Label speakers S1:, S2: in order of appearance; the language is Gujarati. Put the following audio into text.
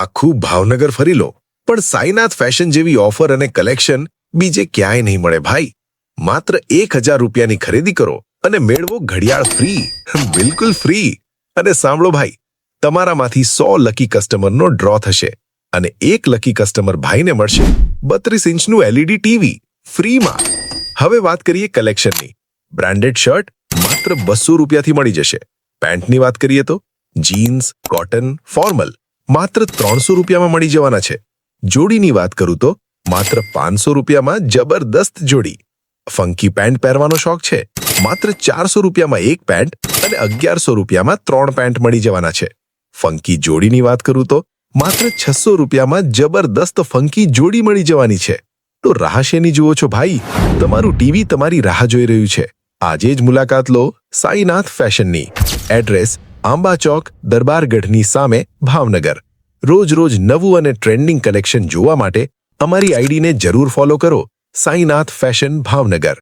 S1: આખું ભાવનગર ફરી લો, પણ સાઈનાથ ફેશન જેવી ઓફર અને કલેક્શન બીજે ક્યાંય નહીં મળે ભાઈ. માત્ર 1000 રૂપિયાની ખરીદી કરો અને મેળવો ઘડિયાળ ફ્રી, બિલકુલ ફ્રી. અને સાંભળો ભાઈ, તમારામાંથી 100 લકી કસ્ટમરનો ડ્રો થશે અને એક લકી કસ્ટમર ભાઈને મળશે 32 ઇંચનું LED ટીવી ફ્રીમાં. હવે વાત કરીએ કલેક્શનની. બ્રાન્ડેડ શર્ટ માત્ર 200 રૂપિયાથી મળી જશે. પેન્ટની વાત કરીએ તો જીન્સ, કોટન, ફોર્મલ માત્ર 300 રૂપિયામાં મળી જવાના છે. જોડીની વાત કરું તો માત્ર 500 રૂપિયામાં જબરદસ્ત જોડી. ફંકી પેન્ટ પહેરવાનો શોખ છે? માત્ર 400 રૂપિયામાં એક પેન્ટ અને 1100 રૂપિયામાં 3 પેન્ટ મળી જવાના છે. ફંકી જોડીની વાત કરું તો માત્ર 600 રૂપિયામાં જબરદસ્ત ફંકી જોડી મળી જવાની છે. તો રાહ શેની જુઓ છો ભાઈ? તમારું ટીવી તમારી રાહ જોઈ રહ્યું છે. આજે જ મુલાકાત લો સાઈનાથ ફેશનની. એડ્રેસ આંબા ચોક, દરબારગઢની સામે, ભાવનગર. રોજ રોજ નવું અને ટ્રેન્ડિંગ કલેક્શન જોવા માટે અમારી આઈડીને જરૂર ફોલો કરો, સાઈનાથ ફેશન ભાવનગર.